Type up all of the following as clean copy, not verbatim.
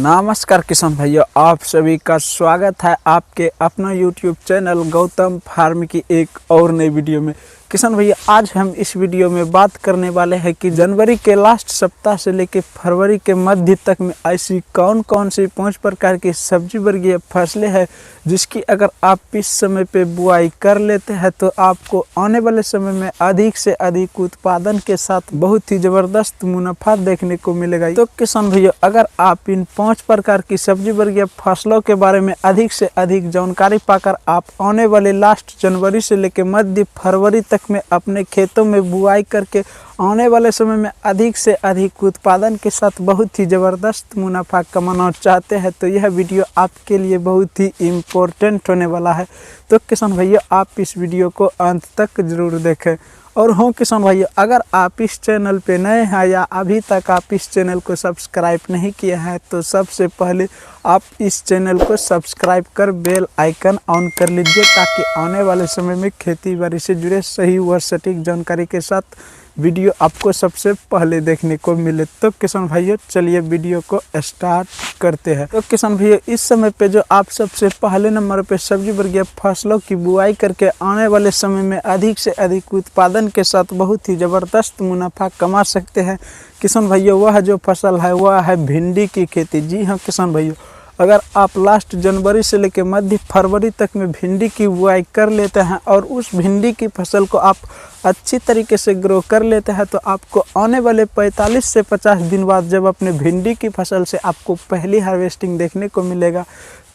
नमस्कार किसान भाइयों, आप सभी का स्वागत है आपके अपना YouTube चैनल गौतम फार्म की एक और नई वीडियो में। किसान भैया, आज हम इस वीडियो में बात करने वाले हैं कि जनवरी के लास्ट सप्ताह से लेकर फरवरी के मध्य तक में ऐसी कौन कौन सी 5 प्रकार की सब्जी वर्गीय फसलें हैं जिसकी अगर आप इस समय पे बुआई कर लेते हैं तो आपको आने वाले समय में अधिक से अधिक उत्पादन के साथ बहुत ही ज़बरदस्त मुनाफा देखने को मिलेगा। तो किसान भैया, अगर आप इन 5 प्रकार की सब्जी वर्गीय फसलों के बारे में अधिक से अधिक जानकारी पाकर आप आने वाले लास्ट जनवरी से लेकर मध्य फरवरी तक में अपने खेतों में बुआई करके आने वाले समय में अधिक से अधिक उत्पादन के साथ बहुत ही ज़बरदस्त मुनाफा कमाना चाहते हैं तो यह वीडियो आपके लिए बहुत ही इम्पोर्टेंट होने वाला है। तो किसान भैया, आप इस वीडियो को अंत तक ज़रूर देखें। और हाँ किसान भैया, अगर आप इस चैनल पे नए हैं या अभी तक आप इस चैनल को सब्सक्राइब नहीं किए हैं तो सबसे पहले आप इस चैनल को सब्सक्राइब कर बेल आइकन ऑन कर लीजिए ताकि आने वाले समय में खेती बाड़ी से जुड़े सही व सटीक जानकारी के साथ वीडियो आपको सबसे पहले देखने को मिले। तो किसान भाइयों, चलिए वीडियो को स्टार्ट करते हैं। तो किसान भैया, इस समय पे जो आप सबसे पहले नंबर पे सब्जी वर्गीय फसलों की बुआई करके आने वाले समय में अधिक से अधिक उत्पादन के साथ बहुत ही ज़बरदस्त मुनाफा कमा सकते हैं किसान भैया, वह जो फसल है वह है भिंडी की खेती। जी हाँ किसान भैया, अगर आप लास्ट जनवरी से लेकर मध्य फरवरी तक में भिंडी की बुआई कर लेते हैं और उस भिंडी की फसल को आप अच्छी तरीके से ग्रो कर लेते हैं तो आपको आने वाले 45 से 50 दिन बाद जब अपने भिंडी की फसल से आपको पहली हार्वेस्टिंग देखने को मिलेगा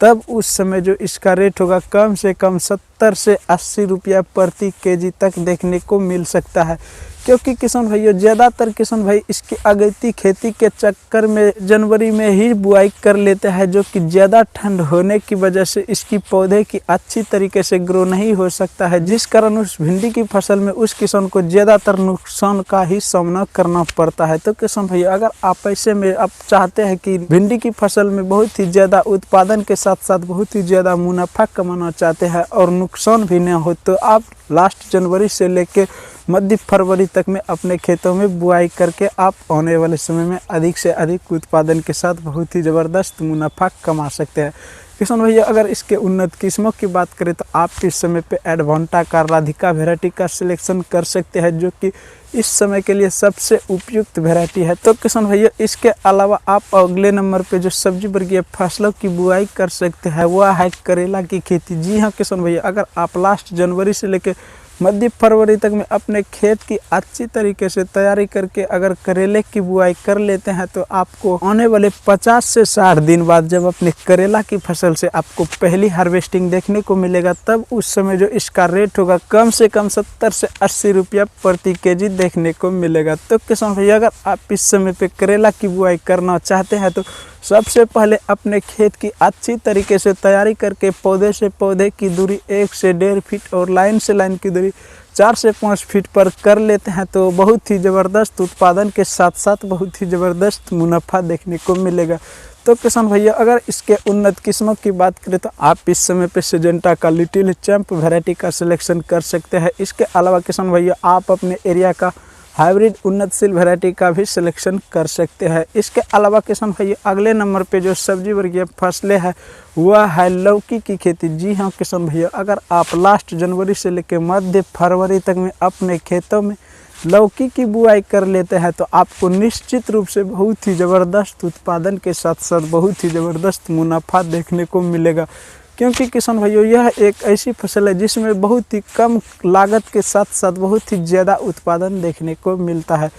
तब उस समय जो इसका रेट होगा कम से कम 70 से 80 रुपया प्रति केजी तक देखने को मिल सकता है। क्योंकि किसान भाइयों, ज़्यादातर किसान भाई इसकी अगैती खेती के चक्कर में जनवरी में ही बुआई कर लेते हैं, जो कि ज़्यादा ठंड होने की वजह से इसकी पौधे की अच्छी तरीके से ग्रो नहीं हो सकता है, जिस कारण उस भिंडी की फसल में उस किसान को ज़्यादातर नुकसान का ही सामना करना पड़ता है। तो किसान भैया, अगर आप ऐसे में आप चाहते हैं कि भिंडी की फसल में बहुत ही ज़्यादा उत्पादन के साथ साथ बहुत ही ज़्यादा मुनाफा कमाना चाहते हैं और नुकसान भी न हो तो आप लास्ट जनवरी से लेकर मध्य फरवरी तक में अपने खेतों में बुआई करके आप आने वाले समय में अधिक से अधिक उत्पादन के साथ बहुत ही ज़बरदस्त मुनाफा कमा सकते हैं। किसान भैया, अगर इसके उन्नत किस्मों की बात करें तो आप इस समय पे एडवांटा का राधिका वैरायटी का सिलेक्शन कर सकते हैं, जो कि इस समय के लिए सबसे उपयुक्त वैरायटी है। तो किसान भैया, इसके अलावा आप अगले नंबर पे जो सब्जी वर्गीय फसलों की बुआई कर सकते हैं वह है करेला की खेती। जी हाँ किसान भैया, अगर आप लास्ट जनवरी से लेकर मध्य फरवरी तक में अपने खेत की अच्छी तरीके से तैयारी करके अगर करेले की बुआई कर लेते हैं तो आपको आने वाले 50 से 60 दिन बाद जब अपने करेला की फसल से आपको पहली हार्वेस्टिंग देखने को मिलेगा तब उस समय जो इसका रेट होगा कम से कम 70 से 80 रुपया प्रति केजी देखने को मिलेगा। तो किसान भैया, अगर आप इस समय पे करेला की बुआई करना चाहते हैं तो सबसे पहले अपने खेत की अच्छी तरीके से तैयारी करके पौधे से पौधे की दूरी 1 से 1.5 फीट और लाइन से लाइन की दूरी 4 से 5 फीट पर कर लेते हैं तो बहुत ही ज़बरदस्त उत्पादन के साथ साथ बहुत ही ज़बरदस्त मुनाफा देखने को मिलेगा। तो किसान भैया, अगर इसके उन्नत किस्मों की बात करें तो आप इस समय पे सिजेंटा का लिटिल चैंप वैरायटी का सिलेक्शन कर सकते हैं। इसके अलावा किसान भैया, आप अपने एरिया का हाइब्रिड उन्नतशील वैरायटी का भी सिलेक्शन कर सकते हैं। इसके अलावा किसान भैया, अगले नंबर पे जो सब्जी वर्गीय फसलें हैं वह है लौकी की खेती। जी हाँ किसान भैया, अगर आप लास्ट जनवरी से लेकर मध्य फरवरी तक में अपने खेतों में लौकी की बुआई कर लेते हैं तो आपको निश्चित रूप से बहुत ही ज़बरदस्त उत्पादन के साथ साथ बहुत ही ज़बरदस्त मुनाफा देखने को मिलेगा। क्योंकि किसान भाइयों, यह एक ऐसी फसल है जिसमें बहुत ही कम लागत के साथ साथ बहुत ही ज़्यादा उत्पादन देखने को मिलता है।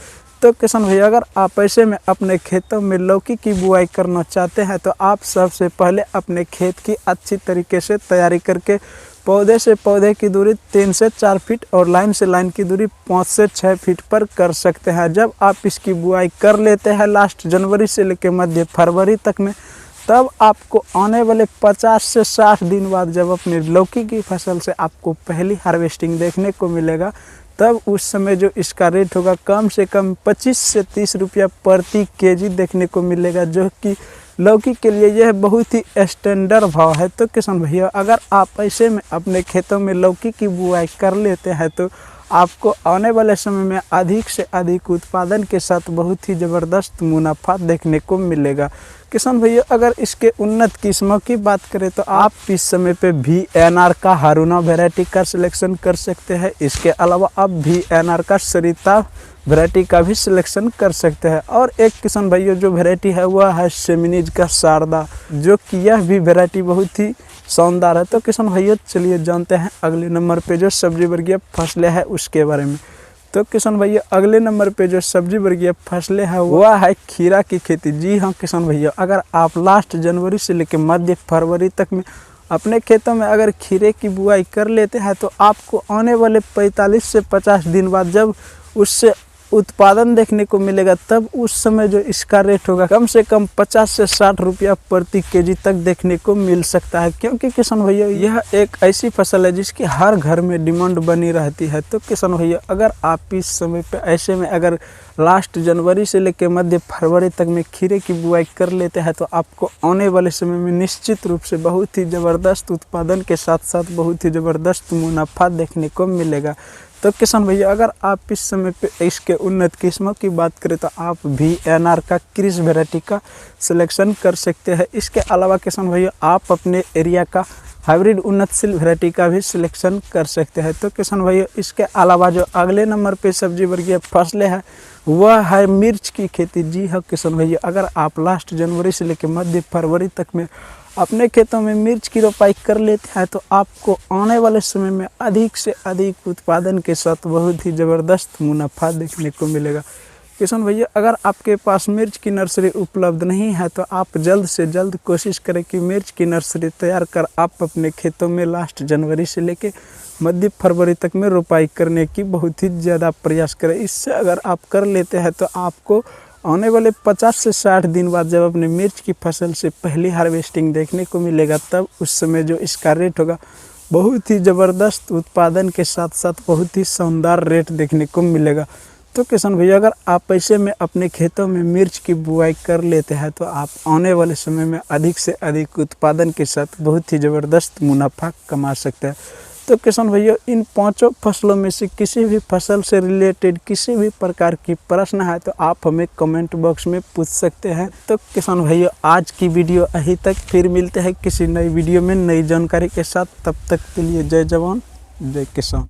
तो किसान भैया, अगर आप ऐसे में अपने खेतों में लौकी की बुआई करना चाहते हैं तो आप सबसे पहले अपने खेत की अच्छी तरीके से तैयारी करके पौधे से पौधे की दूरी 3 से 4 फीट और लाइन से लाइन की दूरी 5 से 6 फीट पर कर सकते हैं। जब आप इसकी बुआई कर लेते हैं लास्ट जनवरी से लेकर मध्य फरवरी तक में तब आपको आने वाले 50 से 60 दिन बाद जब अपनी लौकी की फसल से आपको पहली हार्वेस्टिंग देखने को मिलेगा तब उस समय जो इसका रेट होगा कम से कम 25 से 30 रुपया प्रति केजी देखने को मिलेगा, जो कि लौकी के लिए यह बहुत ही स्टैंडर्ड भाव है। तो किसान भैया, अगर आप ऐसे में अपने खेतों में लौकी की बुआई कर लेते हैं तो आपको आने वाले समय में अधिक से अधिक उत्पादन के साथ बहुत ही ज़बरदस्त मुनाफा देखने को मिलेगा। किसान भैया अगर इसके उन्नत किस्मों की बात करें तो आप इस समय पे VNR का हारूना वैरायटी का सिलेक्शन कर सकते हैं। इसके अलावा आप VNR का सरिता वैरायटी का भी सिलेक्शन कर सकते हैं। और एक किसान भैया जो वैरायटी है वह है सेमिनीज का शारदा, जो कि यह भी वैरायटी बहुत ही शानदार है। तो किसान भैया चलिए जानते हैं अगले नंबर पे जो सब्जी वर्गीय फसलें हैं उसके बारे में। तो किसान भैया अगले नंबर पे जो सब्जी वर्गीय फसलें हैं वह है खीरा की खेती। जी हाँ किसान भैया, अगर आप लास्ट जनवरी से लेकर मध्य फरवरी तक में अपने खेतों में अगर खीरे की बुआई कर लेते हैं तो आपको आने वाले 45 से 50 दिन बाद जब उससे उत्पादन देखने को मिलेगा, तब उस समय जो इसका रेट होगा कम से कम 50 से 60 रुपया प्रति केजी तक देखने को मिल सकता है। क्योंकि किसान भैया यह एक ऐसी फसल है जिसकी हर घर में डिमांड बनी रहती है। तो किसान भैया अगर आप इस समय पे ऐसे में अगर लास्ट जनवरी से लेकर मध्य फरवरी तक में खीरे की बुआई कर लेते हैं तो आपको आने वाले समय में निश्चित रूप से बहुत ही ज़बरदस्त उत्पादन के साथ साथ बहुत ही ज़बरदस्त मुनाफा देखने को मिलेगा। तो किसान भैया अगर आप इस समय पे इसके उन्नत किस्मों की बात करें तो आप VNR का क्रिस वैरायटी का सिलेक्शन कर सकते हैं। इसके अलावा किसान भैया आप अपने एरिया का हाइब्रिड उन्नतशील वैरायटी का भी सिलेक्शन कर सकते हैं। तो किसान भैया इसके अलावा जो अगले नंबर पे सब्जी वर्गीय फसलें हैं वह है मिर्च की खेती। जी हाँ किसान भैया, अगर आप लास्ट जनवरी से लेकर मध्य फरवरी तक में अपने खेतों में मिर्च की रोपाई कर लेते हैं तो आपको आने वाले समय में अधिक से अधिक उत्पादन के साथ बहुत ही ज़बरदस्त मुनाफा देखने को मिलेगा। किसान भैया अगर आपके पास मिर्च की नर्सरी उपलब्ध नहीं है तो आप जल्द से जल्द कोशिश करें कि मिर्च की नर्सरी तैयार कर आप अपने खेतों में लास्ट जनवरी से लेकर मध्य फरवरी तक में रोपाई करने की बहुत ही ज़्यादा प्रयास करें। इससे अगर आप कर लेते हैं तो आपको आने वाले 50 से 60 दिन बाद जब अपने मिर्च की फसल से पहली हार्वेस्टिंग देखने को मिलेगा, तब उस समय जो इसका रेट होगा बहुत ही ज़बरदस्त उत्पादन के साथ साथ बहुत ही शानदार रेट देखने को मिलेगा। तो किसान भैया अगर आप ऐसे में अपने खेतों में मिर्च की बुआई कर लेते हैं तो आप आने वाले समय में अधिक से अधिक उत्पादन के साथ बहुत ही ज़बरदस्त मुनाफा कमा सकते हैं। तो किसान भैया इन पांचों फसलों में से किसी भी फसल से रिलेटेड किसी भी प्रकार की प्रश्न है तो आप हमें कमेंट बॉक्स में पूछ सकते हैं। तो किसान भैया आज की वीडियो यहीं तक, फिर मिलते हैं किसी नई वीडियो में नई जानकारी के साथ। तब तक के लिए जय जवान जय किसान।